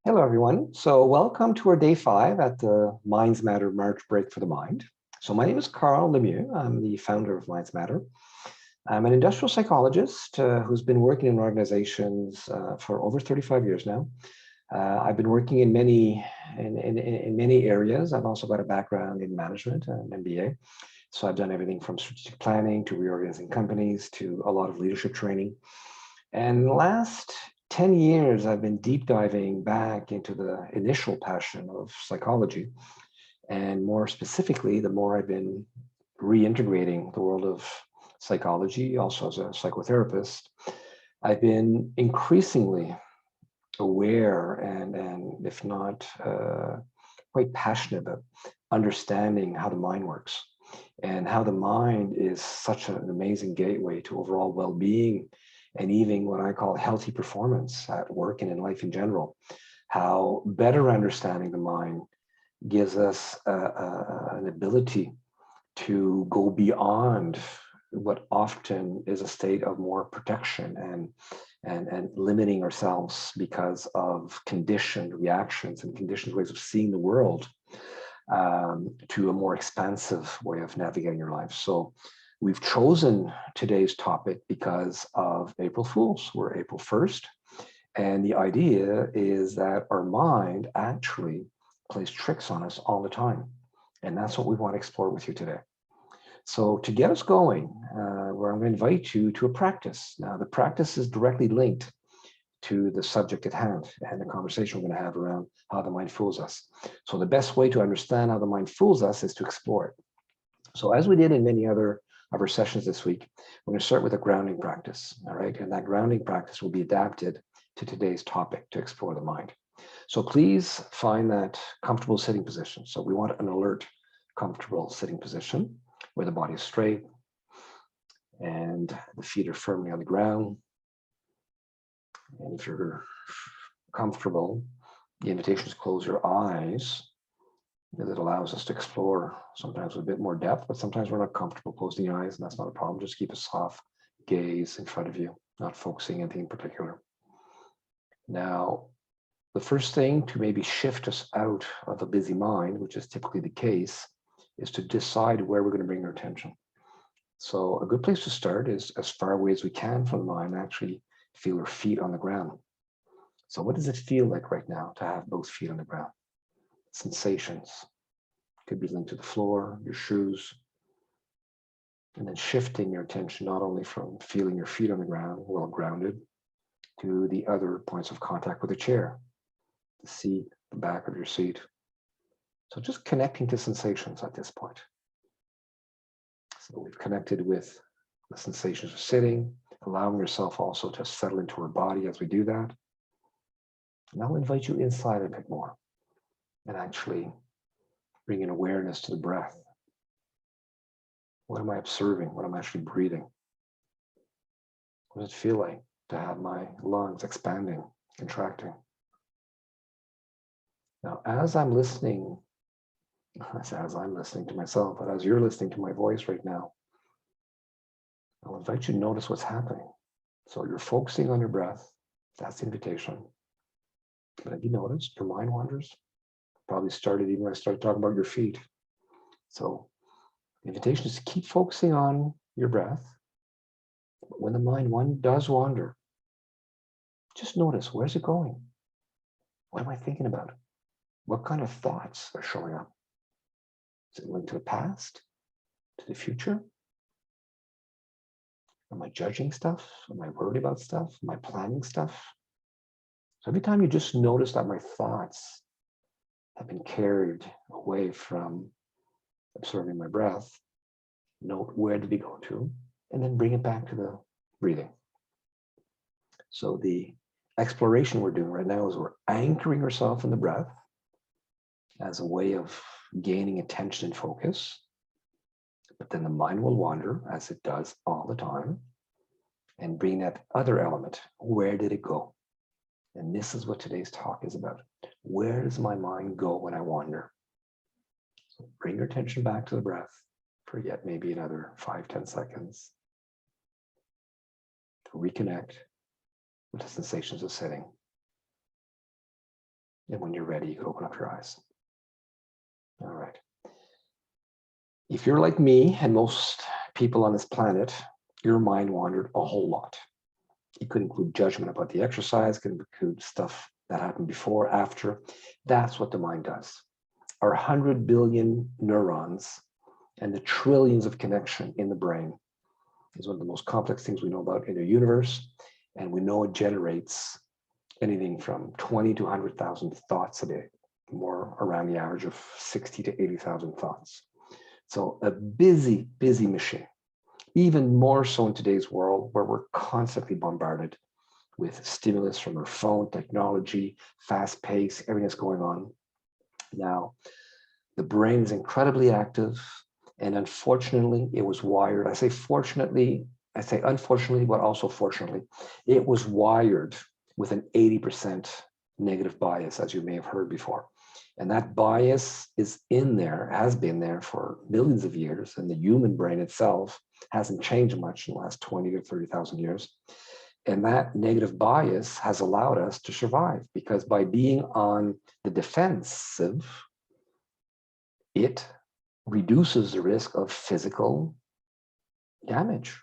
Hello, everyone. So welcome to our day 5 at the Mindsmatter March break for the mind. So my name is Carl Lemieux. I'm the founder of Mindsmatter. I'm an industrial psychologist who's been working in organizations for over 35 years now. I've been working in many areas. I've also got a background in management, an MBA. So I've done everything from strategic planning to reorganizing companies to a lot of leadership training. And the last 10 years, I've been deep diving back into the initial passion of psychology. And more specifically, the more I've been reintegrating the world of psychology, also as a psychotherapist, I've been increasingly aware and if not quite passionate about understanding how the mind works and how the mind is such an amazing gateway to overall well-being and even what I call healthy performance at work and in life in general. How better understanding the mind gives us an ability to go beyond what often is a state of more protection and limiting ourselves because of conditioned reactions and conditioned ways of seeing the world to a more expansive way of navigating your life. So we've chosen today's topic because of April Fools. We're April 1st. And the idea is that our mind actually plays tricks on us all the time. And that's what we want to explore with you today. So to get us going, where I'm going to invite you to a practice. Now, the practice is directly linked to the subject at hand and the conversation we're going to have around how the mind fools us. So the best way to understand how the mind fools us is to explore it. So as we did in many other of our sessions this week, we're going to start with a grounding practice, all right? And that grounding practice will be adapted to today's topic to explore the mind. So please find that comfortable sitting position. So we want an alert, comfortable sitting position where the body is straight and the feet are firmly on the ground. And if you're comfortable, the invitation is close your eyes. It allows us to explore sometimes with a bit more depth, but sometimes we're not comfortable closing the eyes, and that's not a problem. Just keep a soft gaze in front of you, not focusing anything in particular. Now, the first thing to maybe shift us out of a busy mind, which is typically the case, is to decide where we're going to bring our attention. So a good place to start is as far away as we can from the mind, actually feel our feet on the ground. So what does it feel like right now to have both feet on the ground? Sensations could be linked to the floor, your shoes, and then shifting your attention not only from feeling your feet on the ground, well grounded, to the other points of contact with the chair, the seat, the back of your seat. So just connecting to sensations at this point. So we've connected with the sensations of sitting, allowing yourself also to settle into our body as we do that. And I'll invite you inside a bit more and actually bring in awareness to the breath. What am I observing? What am I actually breathing? What does it feel like to have my lungs expanding, contracting? Now, as I'm listening to myself, but as you're listening to my voice right now, I'll invite you to notice what's happening. So you're focusing on your breath. That's the invitation. But have you noticed your mind wanders? Probably started even when I started talking about your feet. So the invitation is to keep focusing on your breath. But when the mind does wander, just notice, where's it going? What am I thinking about? What kind of thoughts are showing up? Is it linked to the past? To the future? Am I judging stuff? Am I worried about stuff? Am I planning stuff? So every time you just notice that my thoughts have been carried away from observing my breath, note where did they go to, and then bring it back to the breathing. So the exploration we're doing right now is we're anchoring ourselves in the breath as a way of gaining attention and focus. But then the mind will wander, as it does all the time, and bring that other element. Where did it go? And this is what today's talk is about. Where does my mind go when I wander? So bring your attention back to the breath for yet maybe another 5-10 seconds to reconnect with the sensations of sitting. And when you're ready, you can open up your eyes. All right. If you're like me and most people on this planet, your mind wandered a whole lot. It could include judgment about the exercise, could include stuff that happened before, after. That's what the mind does. Our 100 billion neurons and the trillions of connection in the brain is one of the most complex things we know about in the universe. And we know it generates anything from 20 to 100,000 thoughts a day, more around the average of 60 to 80,000 thoughts. So a busy, busy machine, even more so in today's world where we're constantly bombarded with stimulus from our phone, technology, fast pace, everything that's going on. Now, the brain is incredibly active, and unfortunately, it was wired. I say fortunately, I say unfortunately, but also fortunately, it was wired with an 80% negative bias, as you may have heard before. And that bias is in there, has been there for millions of years, and the human brain itself hasn't changed much in the last 20 to 30,000 years. And that negative bias has allowed us to survive, because by being on the defensive, it reduces the risk of physical damage.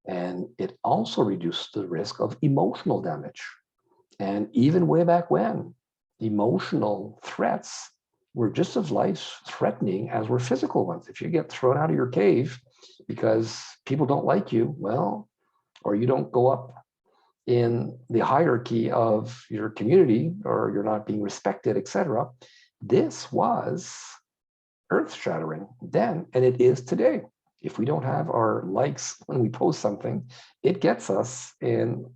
And it also reduces the risk of emotional damage. And even way back when, emotional threats were just as life-threatening as were physical ones. If you get thrown out of your cave because people don't like you, well, or you don't go up in the hierarchy of your community, or you're not being respected, etc. This was earth-shattering then, and it is today. If we don't have our likes when we post something, it gets us in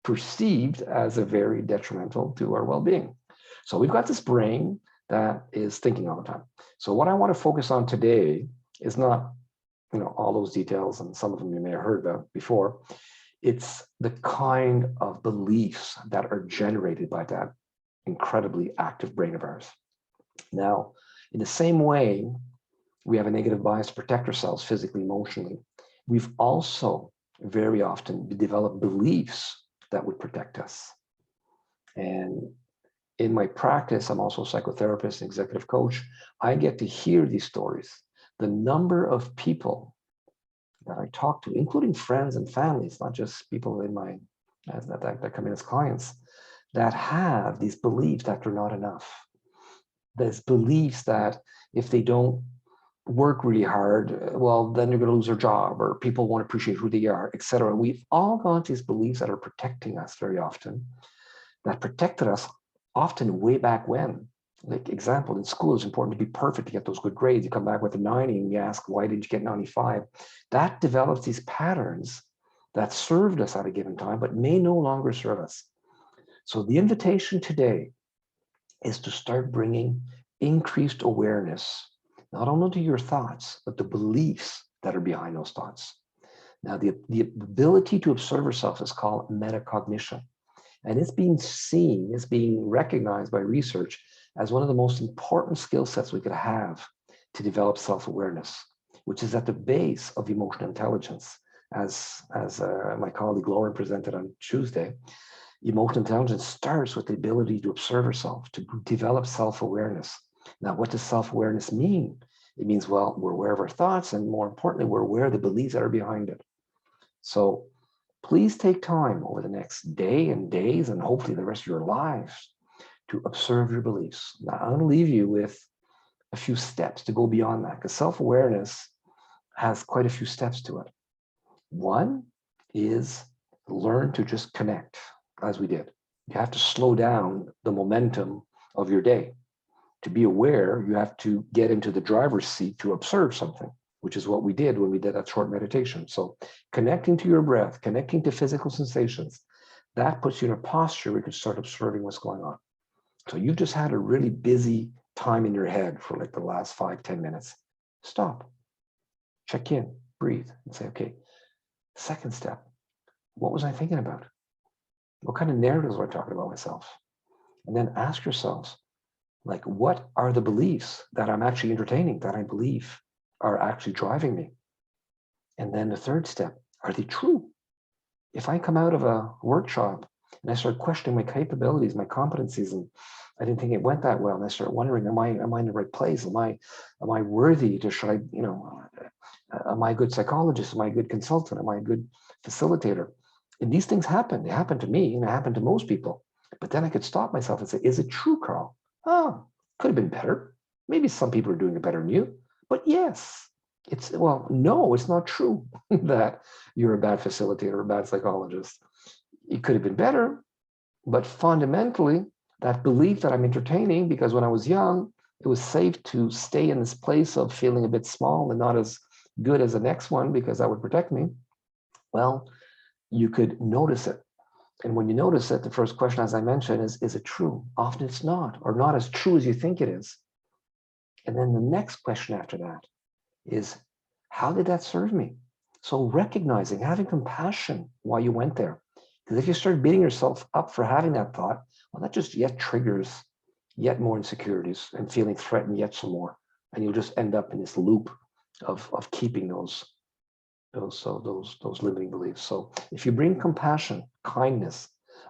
perceived as a very detrimental to our well-being. So we've got this brain that is thinking all the time. So what I want to focus on today is not, all those details, and some of them you may have heard about before. It's the kind of beliefs that are generated by that incredibly active brain of ours. Now, in the same way, we have a negative bias to protect ourselves physically, emotionally. We've also very often developed beliefs that would protect us. And in my practice, I'm also a psychotherapist and executive coach. I get to hear these stories. The number of people that I talk to, including friends and families, not just people in my that come in as clients, that have these beliefs that they're not enough. There's beliefs that if they don't work really hard, well, then they're going to lose their job, or people won't appreciate who they are, etc. We've all got these beliefs that are protecting us very often, that protected us often way back when. Like example, in school, it's important to be perfect to get those good grades. You come back with a 90 and you ask, why did you get 95? That develops these patterns that served us at a given time, but may no longer serve us. So the invitation today is to start bringing increased awareness, not only to your thoughts, but the beliefs that are behind those thoughts. Now, the ability to observe yourself is called metacognition. And it's being seen, it's being recognized by research as one of the most important skill sets we could have to develop self-awareness, which is at the base of emotional intelligence. As my colleague Lauren presented on Tuesday, emotional intelligence starts with the ability to observe yourself, to develop self-awareness. Now, what does self-awareness mean? It means, well, we're aware of our thoughts, and more importantly, we're aware of the beliefs that are behind it. So please take time over the next day and days, and hopefully the rest of your lives, to observe your beliefs. Now, I'm going to leave you with a few steps to go beyond that, because self-awareness has quite a few steps to it. One is learn to just connect, as we did. You have to slow down the momentum of your day. To be aware, you have to get into the driver's seat to observe something, which is what we did when we did that short meditation. So connecting to your breath, connecting to physical sensations, that puts you in a posture where you can start observing what's going on. So you've just had a really busy time in your head for like the last 5-10 minutes. Stop, check in, breathe, and say, okay, second step, what was I thinking about? What kind of narratives were I talking about myself? And then ask yourselves, like, what are the beliefs that I'm actually entertaining, that I believe are actually driving me? And then the third step, are they true? If I come out of a workshop And I started questioning my capabilities, my competencies, and I didn't think it went that well. And I started wondering, am I in the right place? Am I worthy to, should I, am I a good psychologist? Am I a good consultant? Am I a good facilitator? And these things happen. They happen to me, and they happen to most people. But then I could stop myself and say, is it true, Carl? Oh, could have been better. Maybe some people are doing it better than you. But yes, no, it's not true that you're a bad facilitator or a bad psychologist. It could have been better, but fundamentally, that belief that I'm entertaining, because when I was young, it was safe to stay in this place of feeling a bit small and not as good as the next one because that would protect me. Well, you could notice it. And when you notice it, the first question, as I mentioned, is it true? Often it's not, or not as true as you think it is. And then the next question after that is, how did that serve me? So recognizing, having compassion while you went there. Because if you start beating yourself up for having that thought, well, that just yet triggers yet more insecurities and feeling threatened yet some more. And you'll just end up in this loop of keeping those limiting beliefs. So if you bring compassion, kindness,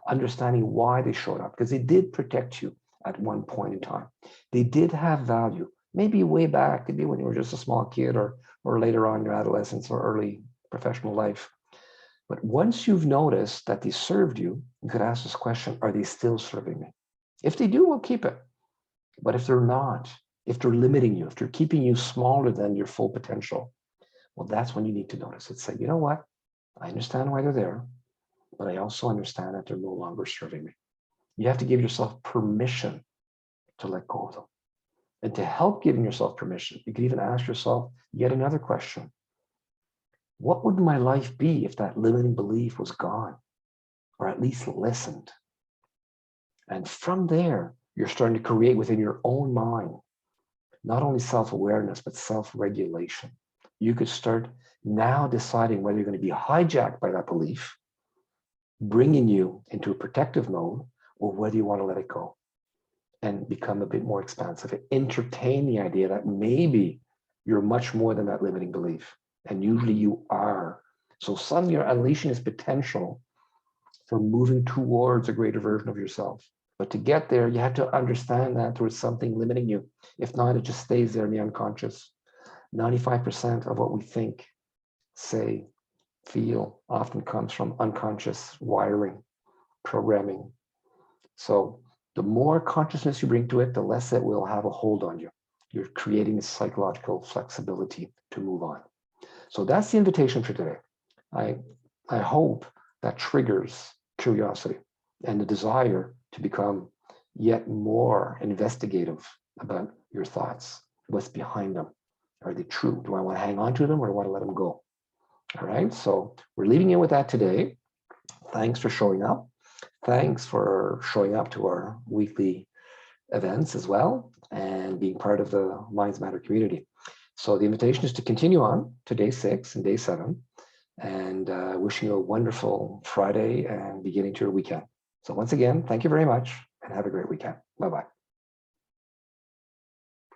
understanding why they showed up, because they did protect you at one point in time. They did have value. Maybe way back, maybe when you were just a small kid or later on in your adolescence or early professional life. But once you've noticed that they served you, you could ask this question, are they still serving me? If they do, we'll keep it. But if they're not, if they're limiting you, if they're keeping you smaller than your full potential, well, that's when you need to notice it. Say, you know what? I understand why they're there, but I also understand that they're no longer serving me. You have to give yourself permission to let go of them. And to help giving yourself permission, you could even ask yourself yet another question. What would my life be if that limiting belief was gone, or at least lessened? And from there, you're starting to create within your own mind, not only self-awareness, but self-regulation. You could start now deciding whether you're going to be hijacked by that belief, bringing you into a protective mode, or whether you want to let it go and become a bit more expansive. Entertain the idea that maybe you're much more than that limiting belief. And usually you are. So suddenly you're unleashing this potential for moving towards a greater version of yourself. But to get there, you have to understand that there is something limiting you. If not, it just stays there in the unconscious. 95% of what we think, say, feel often comes from unconscious wiring, programming. So the more consciousness you bring to it, the less it will have a hold on you. You're creating this psychological flexibility to move on. So that's the invitation for today. I hope that triggers curiosity and the desire to become yet more investigative about your thoughts. What's behind them? Are they true? Do I want to hang on to them or do I want to let them go? All right, so we're leaving you with that today. Thanks for showing up. Thanks for showing up to our weekly events as well and being part of the Mindsmatter community. So the invitation is to continue on to day 6 and day 7 and wishing you a wonderful Friday and beginning to your weekend. So once again, thank you very much and have a great weekend. Bye-bye.